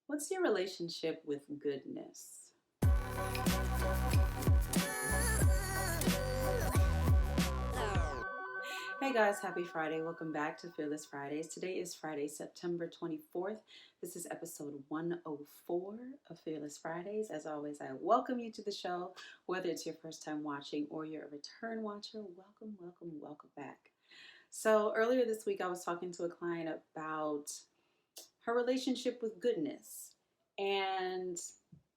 What's your relationship with goodness? Hey guys, happy Friday. Welcome back to Fearless Fridays. Today is Friday, September 24th. This is episode 104 of Fearless Fridays. As always, I welcome you to the show, whether it's your first time watching or you're a return watcher. Welcome, welcome, welcome back. So, earlier this week, I was talking to a client about her relationship with goodness. And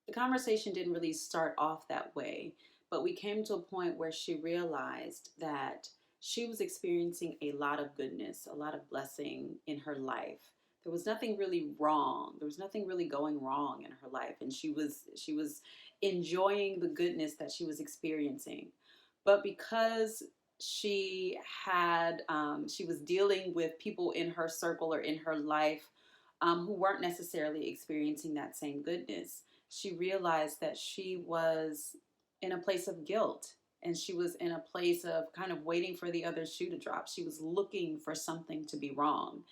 the conversation didn't really start off that way, but we came to a point where she realized that she was experiencing a lot of goodness, a lot of blessing in her life. There was nothing really wrong. There was nothing really going wrong in her life, and she was enjoying the goodness that she was experiencing. But because she was dealing with people in her circle or in her life who weren't necessarily experiencing that same goodness, she realized that she was in a place of guilt, and she was in a place of kind of waiting for the other shoe to drop. She was looking for something to be wrong.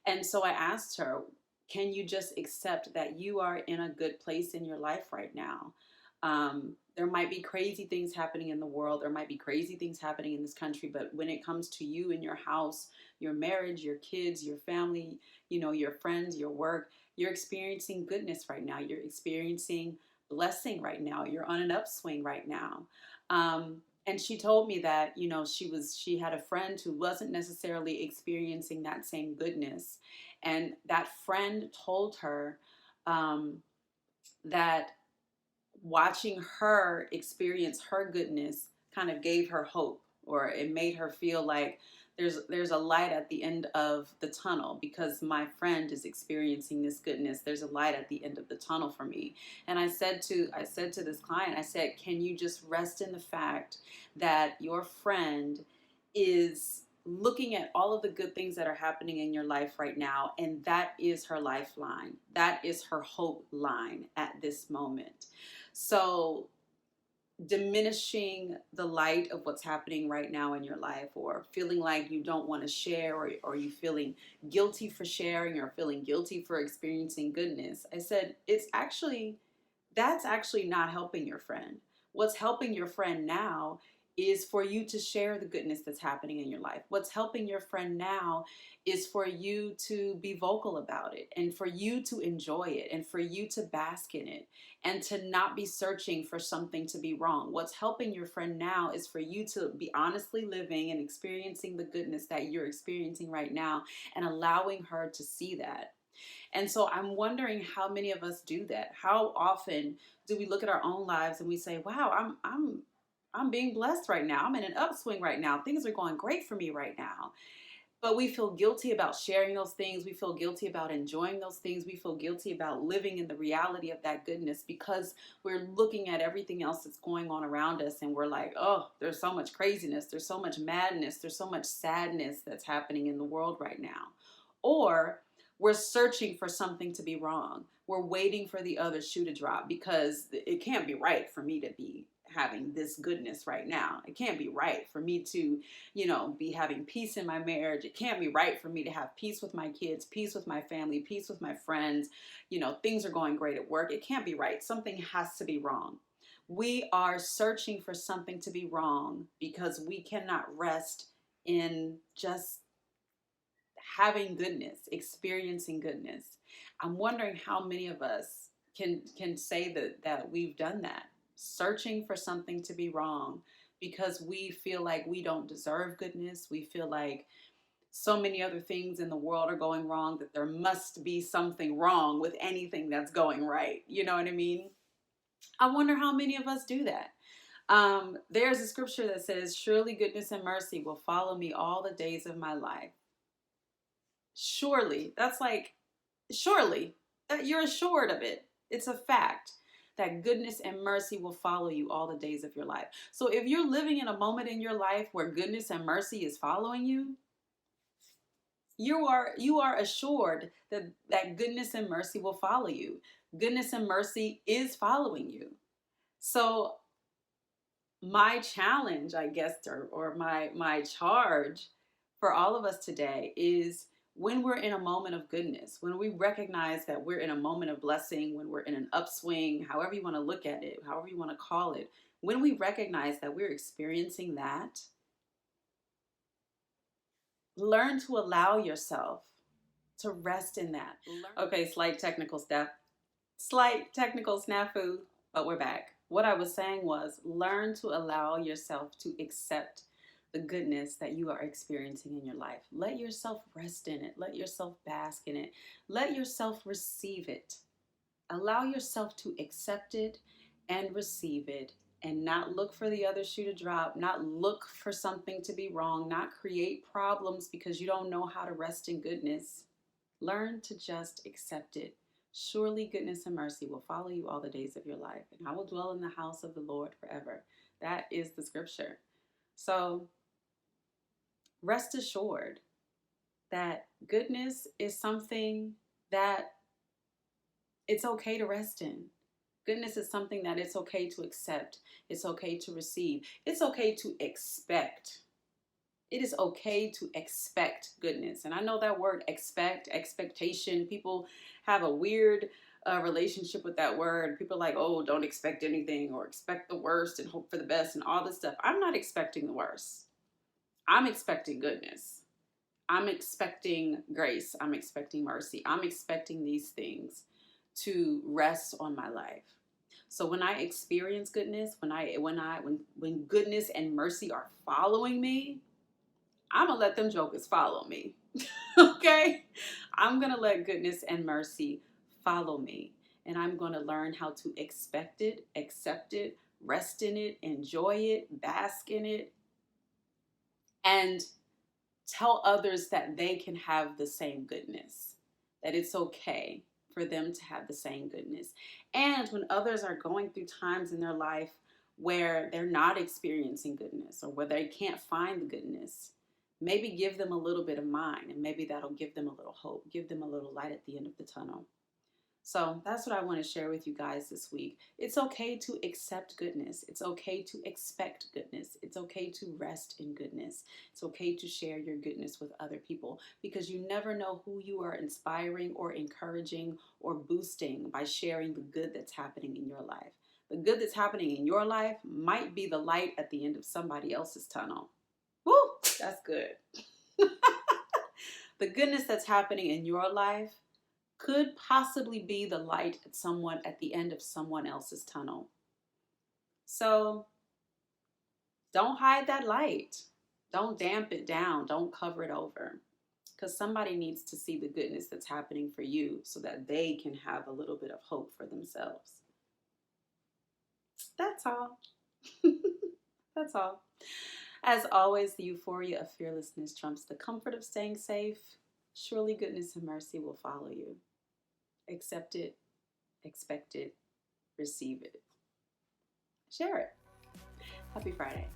And so I asked her, can you just accept that you are in a good place in your life right now? There might be crazy things happening in the world. There might be crazy things happening in this country. But when it comes to you and your house, your marriage, your kids, your family, your friends, your work, you're experiencing goodness right now. You're experiencing blessing right now. You're on an upswing right now. And she told me that, she had a friend who wasn't necessarily experiencing that same goodness. And that friend told her that watching her experience her goodness kind of gave her hope, or it made her feel like there's a light at the end of the tunnel. Because my friend is experiencing this goodness, there's a light at the end of the tunnel for me. And I said to this client, I said, can you just rest in the fact that your friend is looking at all of the good things that are happening in your life right now, and that is her lifeline, that is her hope line at this moment. So diminishing the light of what's happening right now in your life, or feeling like you don't want to share, or you feeling guilty for sharing, or feeling guilty for experiencing goodness, I said, that's actually not helping your friend. What's helping your friend now is for you to share the goodness that's happening in your life. What's helping your friend now is for you to be vocal about it, and for you to enjoy it, and for you to bask in it, and to not be searching for something to be wrong. What's helping your friend now is for you to be honestly living and experiencing the goodness that you're experiencing right now, and allowing her to see that. And so I'm wondering how many of us do that. How often do we look at our own lives and we say, "Wow, I'm being blessed right now. I'm in an upswing right now. Things are going great for me right now." But we feel guilty about sharing those things. We feel guilty about enjoying those things. We feel guilty about living in the reality of that goodness, because we're looking at everything else that's going on around us, and we're like, "Oh, there's so much craziness. There's so much madness. There's so much sadness that's happening in the world right now." Or we're searching for something to be wrong. We're waiting for the other shoe to drop, because it can't be right for me to be having this goodness right now. It can't be right for me to, be having peace in my marriage. It can't be right for me to have peace with my kids, peace with my family, peace with my friends. Things are going great at work. It can't be right. Something has to be wrong. We are searching for something to be wrong because we cannot rest in just having goodness, experiencing goodness. I'm wondering how many of us can say that we've done that, searching for something to be wrong because we feel like we don't deserve goodness. We feel like so many other things in the world are going wrong that there must be something wrong with anything that's going right. You know what I mean? I wonder how many of us do that. There's a scripture that says, "Surely goodness and mercy will follow me all the days of my life." Surely. That's like, surely. You're assured of it. It's a fact that goodness and mercy will follow you all the days of your life. So if you're living in a moment in your life where goodness and mercy is following you, you are assured that goodness and mercy will follow you. Goodness and mercy is following you. So my challenge, I guess, or my charge for all of us today is, when we're in a moment of goodness, when we recognize that we're in a moment of blessing, when we're in an upswing, however you want to look at it, however you want to call it, when we recognize that we're experiencing that, learn to allow yourself to rest in that. Okay, slight technical snafu, but we're back. What I was saying was learn to allow yourself to accept the goodness that you are experiencing in your life. Let yourself rest in it. Let yourself bask in it. Let yourself receive it. Allow yourself to accept it and receive it, and not look for the other shoe to drop, not look for something to be wrong, not create problems because you don't know how to rest in goodness. Learn to just accept it. Surely goodness and mercy will follow you all the days of your life, and I will dwell in the house of the Lord forever. That is the scripture. So rest assured that goodness is something that it's okay to rest in. Goodness is something that it's okay to accept. It's okay to receive. It's okay to expect. It is okay to expect goodness. And I know that word expect, expectation, people have a weird relationship with that word. People are like, oh, don't expect anything, or expect the worst and hope for the best and all this stuff. I'm not expecting the worst. I'm expecting goodness. I'm expecting grace. I'm expecting mercy. I'm expecting these things to rest on my life. So when I experience goodness, when goodness and mercy are following me, I'm gonna let them jokers follow me. Okay? I'm gonna let goodness and mercy follow me. And I'm gonna learn how to expect it, accept it, rest in it, enjoy it, bask in it, and tell others that they can have the same goodness, that it's okay for them to have the same goodness. And when others are going through times in their life where they're not experiencing goodness, or where they can't find the goodness, maybe give them a little bit of mine, and maybe that'll give them a little hope, give them a little light at the end of the tunnel. So that's what I want to share with you guys this week. It's okay to accept goodness. It's okay to expect goodness. It's okay to rest in goodness. It's okay to share your goodness with other people, because you never know who you are inspiring or encouraging or boosting by sharing the good that's happening in your life. The good that's happening in your life might be the light at the end of somebody else's tunnel. Woo, that's good. The goodness that's happening in your life could possibly be the light at the end of someone else's tunnel. So don't hide that light. Don't damp it down. Don't cover it over. Because somebody needs to see the goodness that's happening for you so that they can have a little bit of hope for themselves. That's all. That's all. As always, the euphoria of fearlessness trumps the comfort of staying safe. Surely goodness and mercy will follow you. Accept it, expect it, receive it. Share it. Happy Friday.